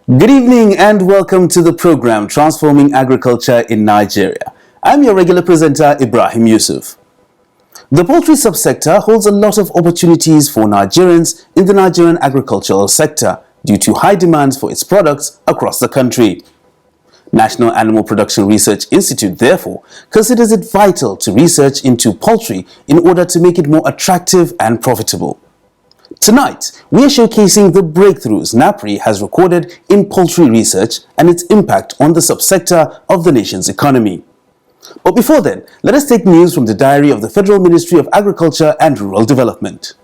Good evening and welcome to the program Transforming Agriculture in Nigeria. I'm your regular presenter, Ibrahim Yusuf. The poultry subsector holds a lot of opportunities for Nigerians in the Nigerian agricultural sector due to high demands for its products across the country. National Animal Production Research Institute, therefore, considers it vital to research into poultry in order to make it more attractive and profitable. Tonight, we are showcasing the breakthroughs NAPRI has recorded in poultry research and its impact on the subsector of the nation's economy. But before then, let us take news from the diary of the Federal Ministry of Agriculture and Rural Development.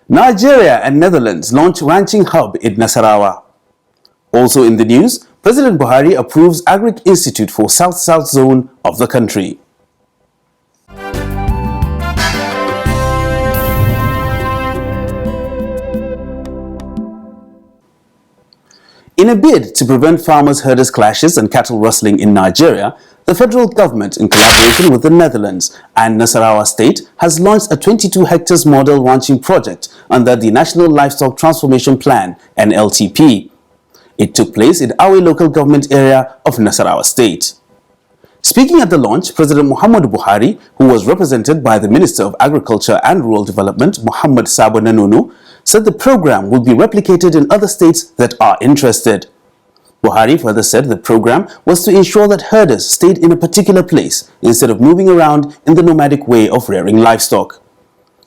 Nigeria and Netherlands launch ranching hub in Nasarawa. Also in the news, President Buhari approves Agric Institute for South-South zone of the country. In a bid to prevent farmers-herders clashes and cattle rustling in Nigeria, the federal government, in collaboration with the Netherlands and Nasarawa State, has launched a 22 hectares model ranching project under the National Livestock Transformation Plan, NLTP. It took place in Awe local government area of Nasarawa State. Speaking at the launch, President Muhammadu Buhari, who was represented by the Minister of Agriculture and Rural Development, Muhammad Sabo Nanunu, said the program will be replicated in other states that are interested. Buhari further said the program was to ensure that herders stayed in a particular place instead of moving around in the nomadic way of rearing livestock.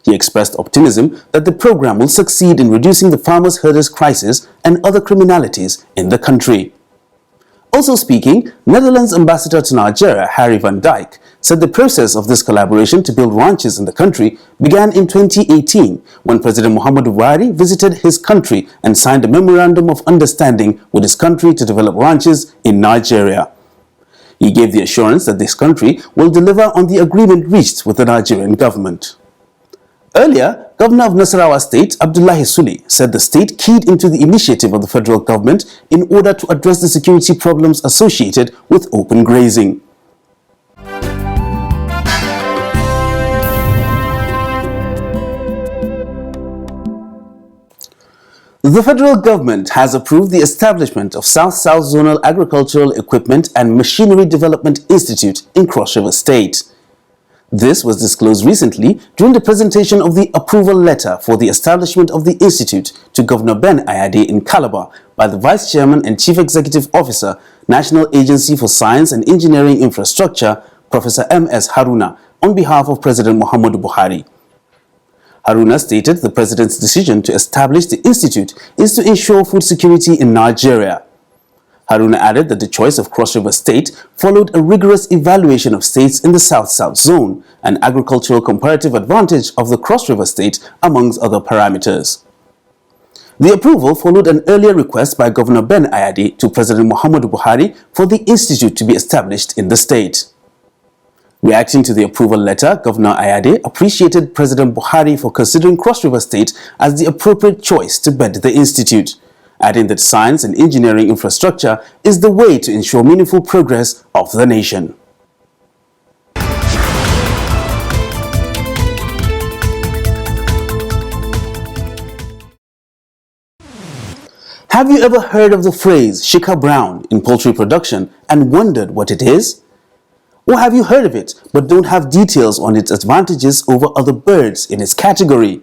He expressed optimism that the program will succeed in reducing the farmers-herders crisis and other criminalities in the country. Also speaking, Netherlands Ambassador to Nigeria, Harry van Dijk, said the process of this collaboration to build ranches in the country began in 2018 when President Muhammadu Buhari visited his country and signed a memorandum of understanding with his country to develop ranches in Nigeria. He gave the assurance that this country will deliver on the agreement reached with the Nigerian government. Earlier, Governor of Nasarawa State, Abdullahi Sule, said the state keyed into the initiative of the federal government in order to address the security problems associated with open grazing. The federal government has approved the establishment of South-South Zonal Agricultural Equipment and Machinery Development Institute in Cross River State. This was disclosed recently during the presentation of the approval letter for the establishment of the institute to Governor Ben Ayade in Calabar by the Vice Chairman and Chief Executive Officer, National Agency for Science and Engineering Infrastructure, Professor M.S. Haruna, on behalf of President Muhammadu Buhari. Haruna stated the President's decision to establish the institute is to ensure food security in Nigeria. Haruna added that the choice of Cross River State followed a rigorous evaluation of states in the South-South zone and agricultural comparative advantage of the Cross River State, amongst other parameters. The approval followed an earlier request by Governor Ben Ayade to President Muhammadu Buhari for the institute to be established in the state. Reacting to the approval letter, Governor Ayade appreciated President Buhari for considering Cross River State as the appropriate choice to bed the institute, adding that science and engineering infrastructure is the way to ensure meaningful progress of the nation. Have you ever heard of the phrase "Shika Brown" in poultry production and wondered what it is? Or have you heard of it but don't have details on its advantages over other birds in its category?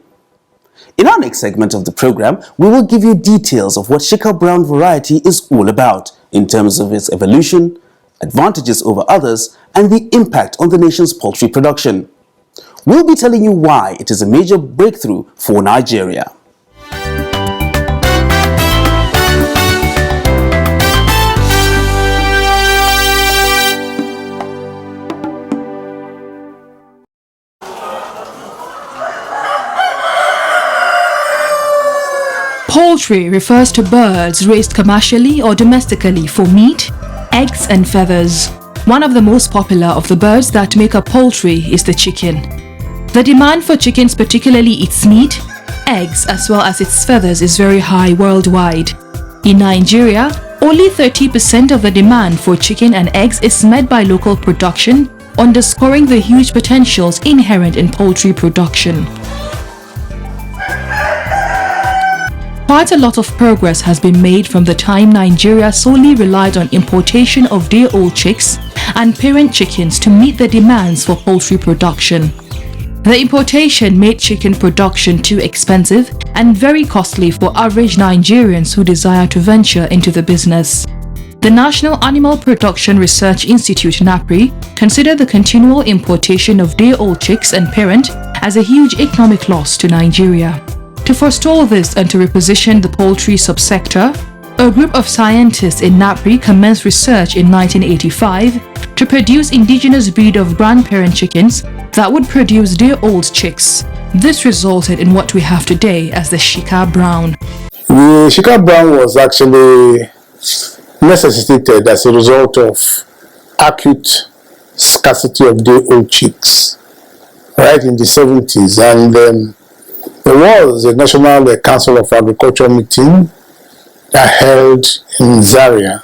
In our next segment of the program, we will give you details of what Shika Brown variety is all about in terms of its evolution, advantages over others, and the impact on the nation's poultry production. We'll be telling you why it is a major breakthrough for Nigeria. Poultry refers to birds raised commercially or domestically for meat, eggs and feathers. One of the most popular of the birds that make up poultry is the chicken. The demand for chickens, particularly its meat, eggs as well as its feathers, is very high worldwide. In Nigeria, only 30% of the demand for chicken and eggs is met by local production underscoring the huge potentials inherent in poultry production. Quite a lot of progress has been made from the time Nigeria solely relied on importation of day-old chicks and parent chickens to meet the demands for poultry production. The importation made chicken production too expensive and very costly for average Nigerians who desire to venture into the business. The National Animal Production Research Institute (NAPRI) considered the continual importation of day-old chicks and parent as a huge economic loss to Nigeria. To forestall this and to reposition the poultry subsector, a group of scientists in NAPRI commenced research in 1985 to produce indigenous breed of grandparent chickens that would produce day-old chicks. This resulted in what we have today as the Shika Brown. The Shika Brown was actually necessitated as a result of acute scarcity of day-old chicks right in the 70s, and there was a National Council of Agriculture meeting that held in Zaria,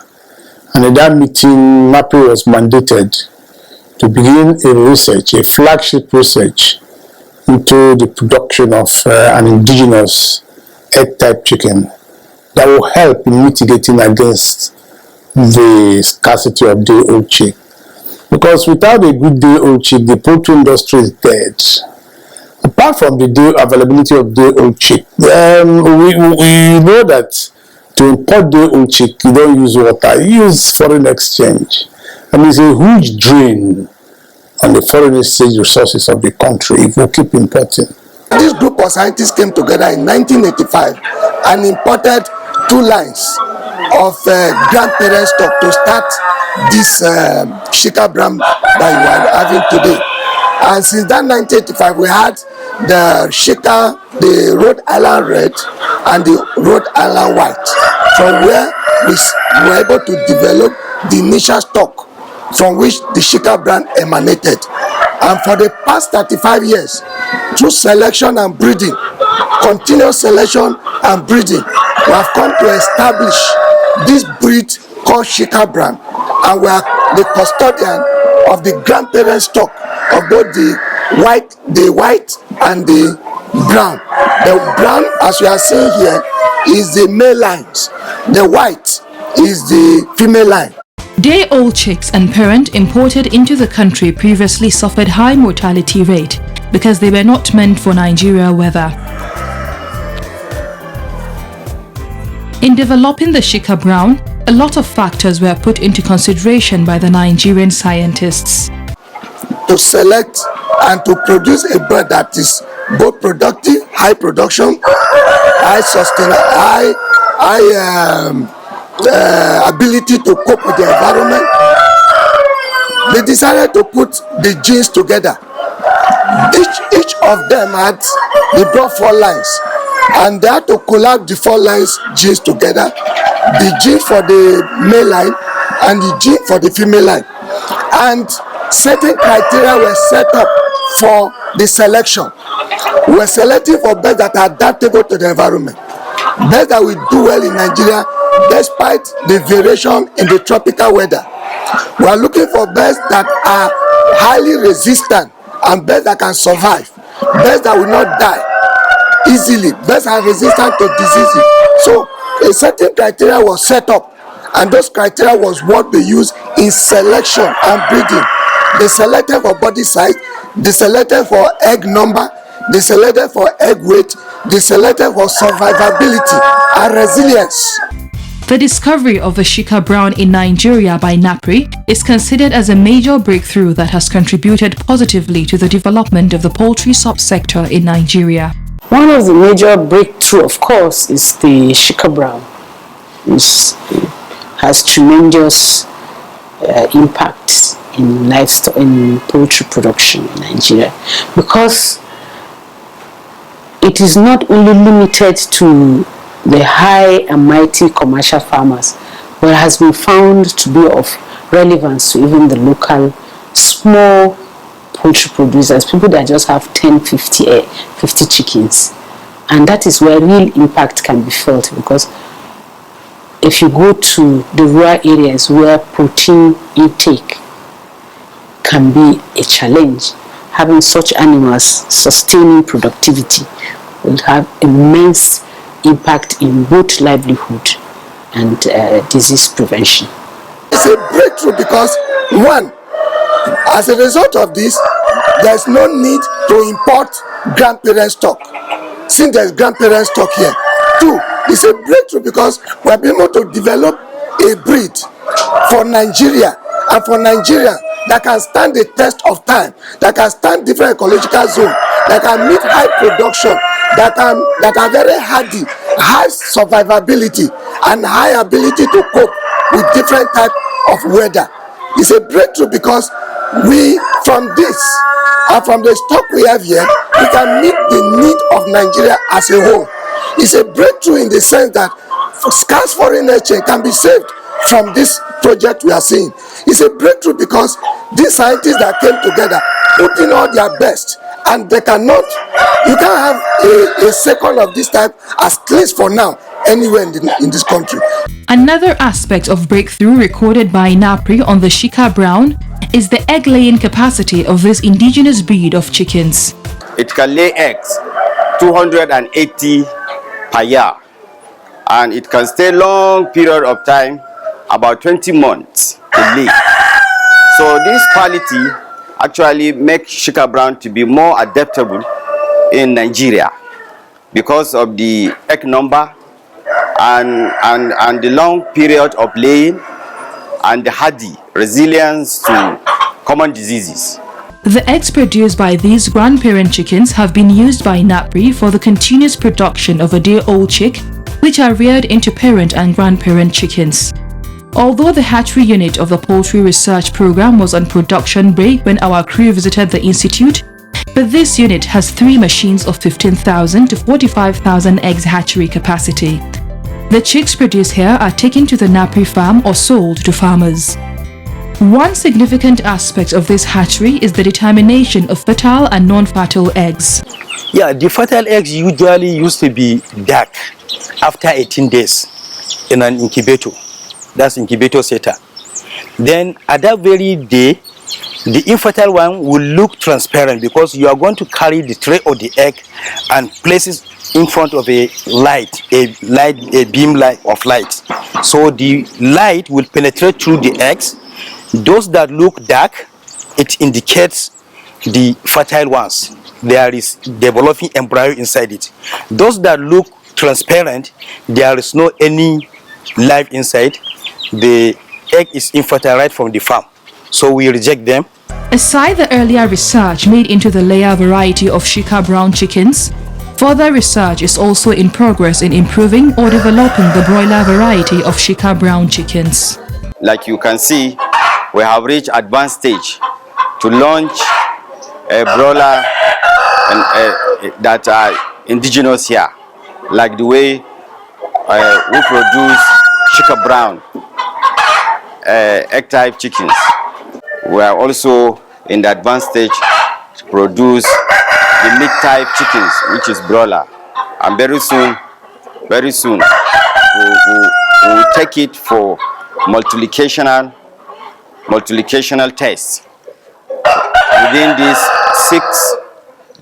and in that meeting NAPRI was mandated to begin a research, a flagship research into the production of an indigenous egg-type chicken that will help in mitigating against the scarcity of day-old chick. Because without a good day-old chick, the poultry industry is dead. Apart from the availability of day-old chick, we know that to import day-old chick, you don't use water, you use foreign exchange. And it's a huge drain on the foreign exchange resources of the country if we keep importing. This group of scientists came together in 1985 and imported 2 lines of grandparent stock to start this Shika Brown that you are having today. And since that 1985, we had the Shika, the Rhode Island Red and the Rhode Island White, from where we were able to develop the initial stock from which the Shika Brown emanated. And for the past 35 years, through selection and breeding, continuous selection and breeding, we have come to establish this breed called Shika Brown, and we are the custodian of the grandparent stock of both the white and the brown. The brown, as you are seeing here, is the male lines. The white is the female line. Day-old chicks and parent imported into the country previously suffered high mortality rate because they were not meant for Nigeria weather. In developing the Shika Brown, a lot of factors were put into consideration by the Nigerian scientists. To select and to produce a bird that is both productive, high production, high sustainable, high ability to cope with the environment, they decided to put the genes together. Each of them they brought 4 lines, and they had to collab the 4 lines genes together, the gene for the male line and the gene for the female line. And certain criteria were set up for the selection. We were selecting for birds that are adaptable to the environment, birds that will do well in Nigeria despite the variation in the tropical weather. We are looking for birds that are highly resistant and birds that can survive, birds that will not die easily, birds that are resistant to diseases. So a certain criteria was set up, and those criteria was what they used in selection and breeding. They selected for body size, they selected for egg number, they selected for egg weight, they selected for survivability and resilience. The discovery of the Shika Brown in Nigeria by NAPRI is considered as a major breakthrough that has contributed positively to the development of the poultry subsector in Nigeria. One of the major breakthrough, of course, is the Shika Brown. It has tremendous impact in livestock, in poultry production in Nigeria, because it is not only limited to the high and mighty commercial farmers, but it has been found to be of relevance to even the local small poultry producers, people that just have 10, 50 chickens. And that is where real impact can be felt, because if you go to the rural areas where protein intake can be a challenge. Having such animals sustaining productivity will have immense impact in both livelihood and disease prevention. It's a breakthrough because, one, as a result of this, there's no need to import grandparent stock, since there's grandparent stock here. Two, it's a breakthrough because we're able to develop a breed for Nigeria, and for Nigeria that can stand the test of time, that can stand different ecological zones, that can meet high production, that are very hardy, high survivability, and high ability to cope with different type of weather. It's a breakthrough because we, from this and from the stock we have here, we can meet the need of Nigeria as a whole. It's a breakthrough in the sense that scarce foreign exchange can be saved from this project we are seeing. It's a breakthrough because these scientists that came together put in all their best, and they cannot, you can't have a second of this type, at least for now, anywhere in this country. Another aspect of breakthrough recorded by NAPRI on the Shika Brown is the egg-laying capacity of this indigenous breed of chickens. It can lay eggs 280 per year, and it can stay long period of time, about 20 months to lay. So this quality actually makes Shika Brown to be more adaptable in Nigeria because of the egg number and the long period of laying and the hardy resilience to common diseases. The eggs produced by these grandparent chickens have been used by NAPRI for the continuous production of a day-old chick, which are reared into parent and grandparent chickens. Although the hatchery unit of the poultry research program was on production break when our crew visited the institute, but this unit has 3 machines of 15,000 to 45,000 eggs hatchery capacity. The chicks produced here are taken to the NAPRI farm or sold to farmers. One significant aspect of this hatchery is the determination of fertile and non-fertile eggs. Yeah, the fertile eggs usually used to be dark after 18 days in an incubator. That's incubator setter. Then at that very day, the infertile one will look transparent because you are going to carry the tray of the egg and place it in front of a beam light of light. So the light will penetrate through the eggs. Those that look dark, it indicates the fertile ones. There is developing embryo inside it. Those that look transparent, there is no any life inside. The egg is infertile right from the farm, so we reject them. Aside the earlier research made into the layer variety of Shika Brown chickens, further research is also in progress in improving or developing the broiler variety of Shika Brown chickens. Like you can see, we have reached advanced stage to launch a broiler that are indigenous here, like the way we produce Shika Brown egg type chickens. We are also in the advanced stage to produce the meat type chickens, which is broiler, and very soon we will take it for multiplicational tests within this 6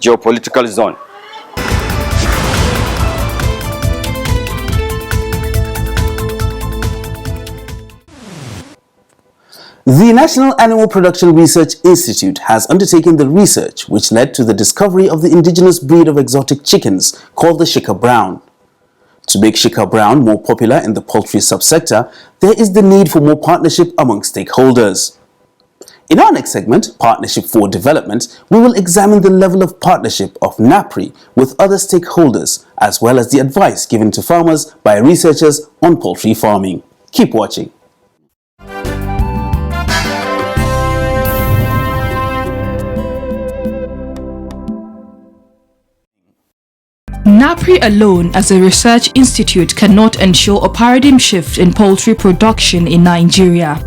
geopolitical zone. The National Animal Production Research Institute has undertaken the research which led to the discovery of the indigenous breed of exotic chickens called the Shika Brown. To make Shika Brown more popular in the poultry subsector, there is the need for more partnership among stakeholders. In our next segment, Partnership for Development, we will examine the level of partnership of NAPRI with other stakeholders, as well as the advice given to farmers by researchers on poultry farming. Keep watching. NAPRI alone as a research institute cannot ensure a paradigm shift in poultry production in Nigeria.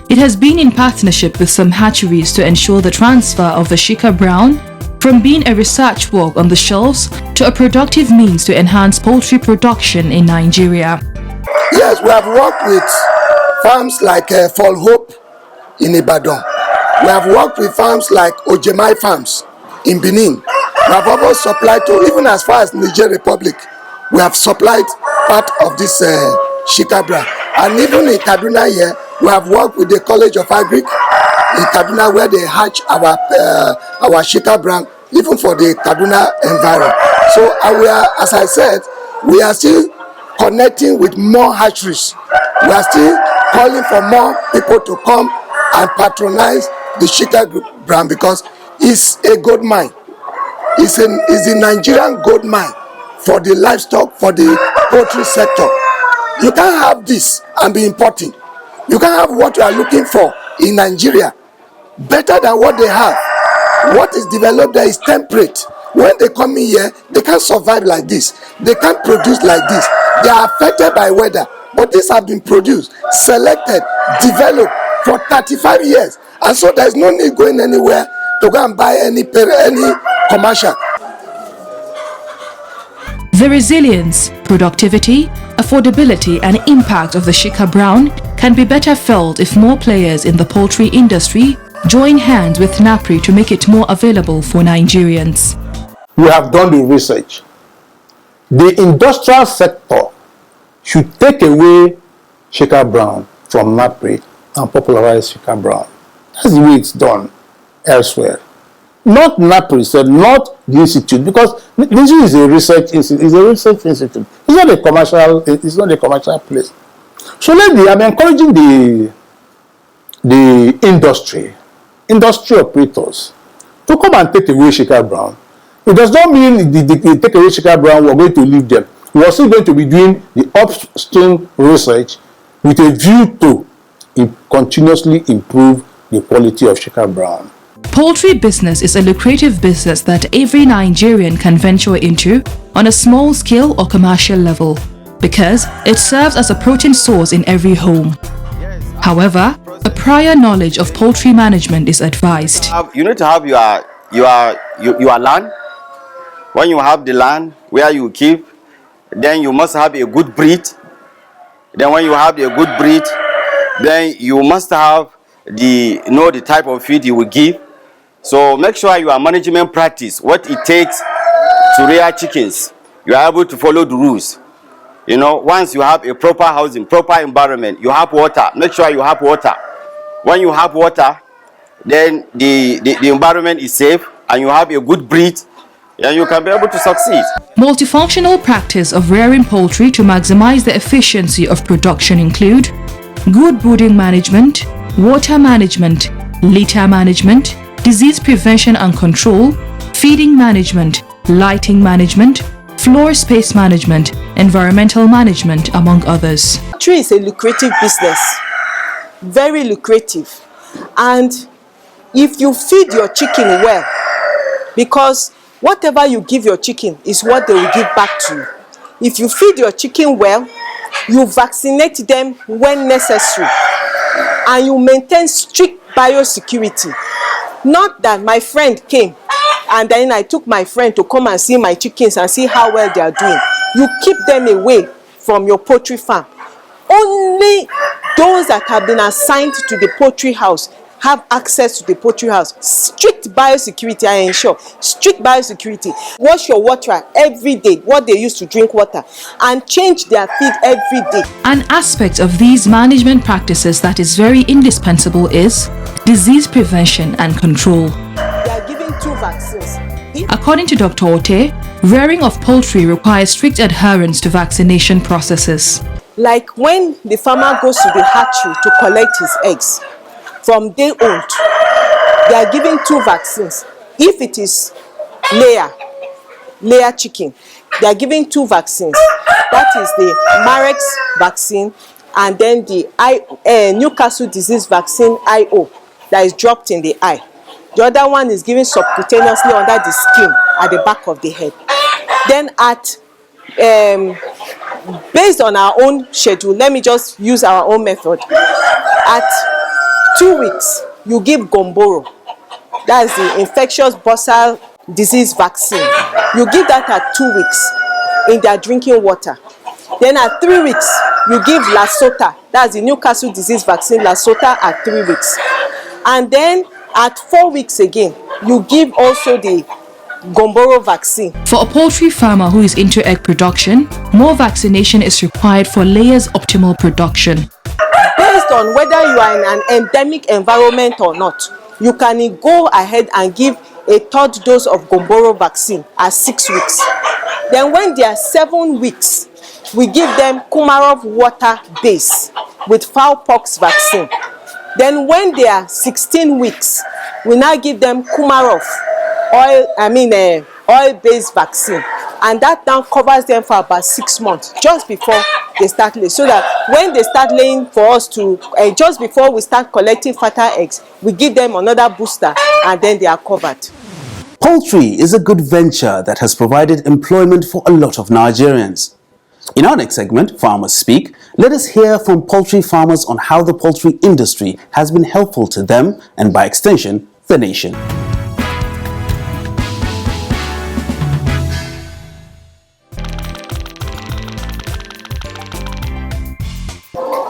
It has been in partnership with some hatcheries to ensure the transfer of the Shika Brown from being a research work on the shelves to a productive means to enhance poultry production in Nigeria. Yes, we have worked with farms like Fall Hope in Ibadan. We have worked with farms like Ojemai Farms in Benin. We have also supplied to, even as far as Niger Republic, we have supplied part of this shikabra. And even in Kaduna here, we have worked with the College of Agric in Kaduna, where they hatch our shikabra, even for the Kaduna environment. So we are, as I said, we are still connecting with more hatcheries. We are still calling for more people to come and patronize the Shika brand because it's a gold mine. It's the Nigerian gold mine for the livestock, for the poultry sector. You can't have this and be importing. You can't have what you are looking for in Nigeria better than what they have. What is developed there is temperate. When they come in here, they can't survive like this. They can't produce like this. They are affected by weather. But these have been produced, selected, developed for 35 years. And so there's no need going anywhere to go and buy any commercial. The resilience, productivity, affordability and impact of the Shika Brown can be better felt if more players in the poultry industry join hands with NAPRI to make it more available for Nigerians. We have done the research. The industrial sector should take away Shika Brown from NAPRI and popularize Shika Brown. That's the way it's done elsewhere. Not NAPRI said, not the institute, because this is a research institute. It's a research institute. It's not a commercial. It's not a commercial place. So I'm encouraging the industry operators to come and take away Shika Brown. It does not mean they take away Shika Brown, we're going to leave them. We are still going to be doing the upstream research with a view to continuously improve the quality of Shika Brown. Poultry business is a lucrative business that every Nigerian can venture into on a small scale or commercial level because it serves as a protein source in every home. However, a prior knowledge of poultry management is advised. You need to have your land. When you have the land where you keep, then you must have a good breed. Then when you have a good breed, then you must have the type of feed you will give. So make sure your management practice what it takes to rear chickens. You are able to follow the rules. Once you have a proper housing, proper environment, you have water. Make sure you have water. When you have water, then the environment is safe and you have a good breed, and you can be able to succeed. Multifunctional practice of rearing poultry to maximize the efficiency of production include good brooding management, water management, litter management, disease prevention and control, feeding management, lighting management, floor space management, environmental management, among others. Poultry is a lucrative business, very lucrative. And if you feed your chicken well, because whatever you give your chicken is what they will give back to you. If you feed your chicken well, you vaccinate them when necessary, and you maintain strict biosecurity. Not that my friend came and then I took my friend to come and see my chickens and see how well they are doing. You keep them away from your poultry farm. Only those that have been assigned to the poultry house have access to the poultry house. Strict biosecurity, I ensure. Strict biosecurity. Wash your water every day, what they use to drink water, and change their feed every day. An aspect of these management practices that is very indispensable is disease prevention and control. They are giving 2 vaccines. According to Dr. Ote, rearing of poultry requires strict adherence to vaccination processes. Like when the farmer goes to the hatchery to collect his eggs, from day old, they are giving 2 vaccines. If it is layer chicken, they are giving 2 vaccines. That is the Marex vaccine and then the Newcastle disease vaccine IO that is dropped in the eye. The other one is given subcutaneously under the skin at the back of the head. Then based on our own schedule, let me just use our own method. At 2 weeks, you give Gomboro. That is the infectious bursal disease vaccine. You give that at 2 weeks in their drinking water. Then at 3 weeks, you give Lasota. That's the Newcastle disease vaccine, Lasota, at 3 weeks. And then At 4 weeks again, you give also the Gomboro vaccine. For a poultry farmer who is into egg production, more vaccination is required for layers' optimal production. Based on whether you are in an endemic environment or not, you can go ahead and give a third dose of Gomboro vaccine at 6 weeks. Then when they are 7 weeks, we give them Kumarov water base with fowlpox vaccine. Then when they are 16 weeks, we now give them Kumarov oil-based vaccine, and that now covers them for about 6 months just before they start laying, so that when they start laying for us to just before we start collecting fertile eggs, we give them another booster and then they are covered. Poultry is a good venture that has provided employment for a lot of Nigerians. In our next segment, Farmers Speak, let us hear from poultry farmers on how the poultry industry has been helpful to them and, by extension, the nation.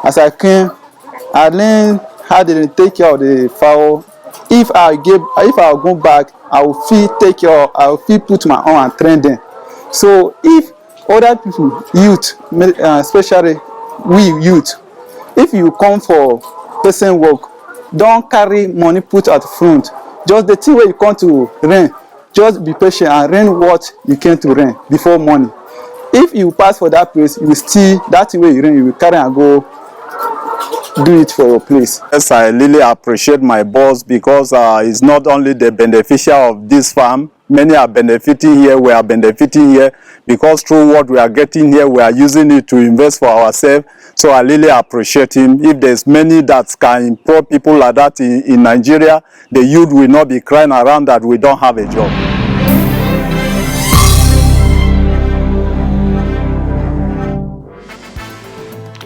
As I came, I learned how they take care of the fowl. If I go back, I will put my own and train them. So if other people, youth, especially we youth, if you come for person work, don't carry money put at front. Just the thing where you come to rent, just be patient and rent what you came to rent before money. If you pass for that place, you will still, that way you rent, you will carry and go do it for your place. Yes, I really appreciate my boss because it's not only the beneficiary of this farm. Many are benefiting here, we are benefiting here because through what we are getting here, we are using it to invest for ourselves. So I really appreciate him. If there's many that can employ people like that in Nigeria, the youth will not be crying around that we don't have a job.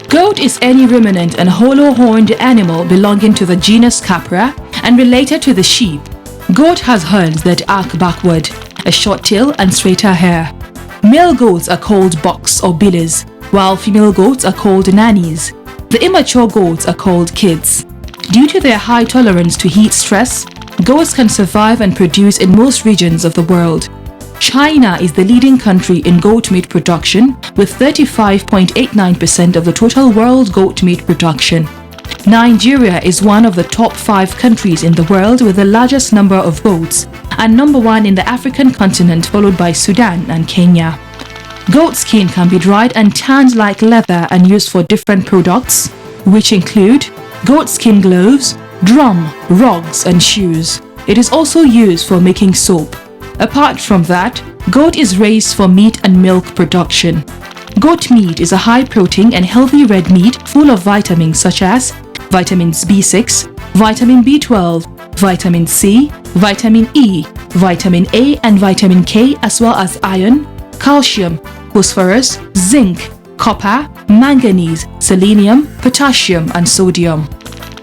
Goat is any ruminant and hollow-horned animal belonging to the genus Capra and related to the sheep. Goat has horns that arc backward, a short tail and straighter hair. Male goats are called bucks or billies, while female goats are called nannies. The immature goats are called kids. Due to their high tolerance to heat stress, goats can survive and produce in most regions of the world. China is the leading country in goat meat production with 35.89% of the total world goat meat production. Nigeria is one of the top 5 countries in the world with the largest number of goats and number 1 in the African continent, followed by Sudan and Kenya. Goat skin can be dried and tanned like leather and used for different products, which include goat skin gloves, drum, rugs and shoes. It is also used for making soap. Apart from that, goat is raised for meat and milk production. Goat meat is a high-protein and healthy red meat full of vitamins such as vitamins B6, vitamin B12, vitamin C, vitamin E, vitamin A and vitamin K, as well as iron, calcium, phosphorus, zinc, copper, manganese, selenium, potassium and sodium.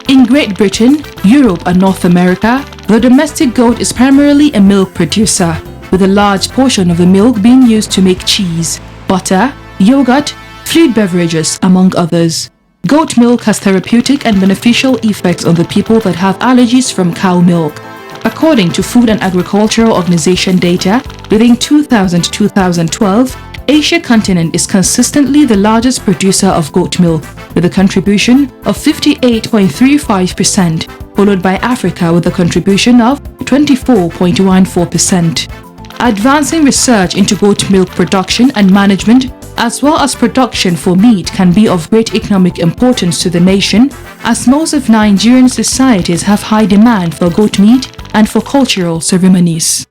In Great Britain, Europe and North America, the domestic goat is primarily a milk producer, with a large portion of the milk being used to make cheese, butter, yogurt, fruit beverages, among others. Goat milk has therapeutic and beneficial effects on the people that have allergies from cow milk. According to Food and Agricultural Organization data, within 2000 to 2012, Asia continent is consistently the largest producer of goat milk, with a contribution of 58.35%, followed by Africa with a contribution of 24.14%. Advancing research into goat milk production and management, as well as production for meat, can be of great economic importance to the nation, as most of Nigerian societies have high demand for goat meat and for cultural ceremonies.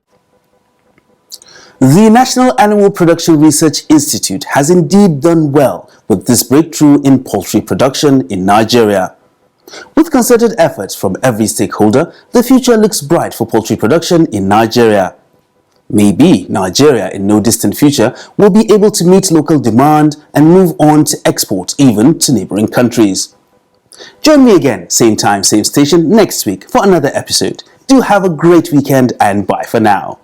The National Animal Production Research Institute has indeed done well with this breakthrough in poultry production in Nigeria. With concerted efforts from every stakeholder, the future looks bright for poultry production in Nigeria. Maybe Nigeria in no distant future will be able to meet local demand and move on to export even to neighboring countries. Join me again, same time, same station next week for another episode. Do have a great weekend and bye for now.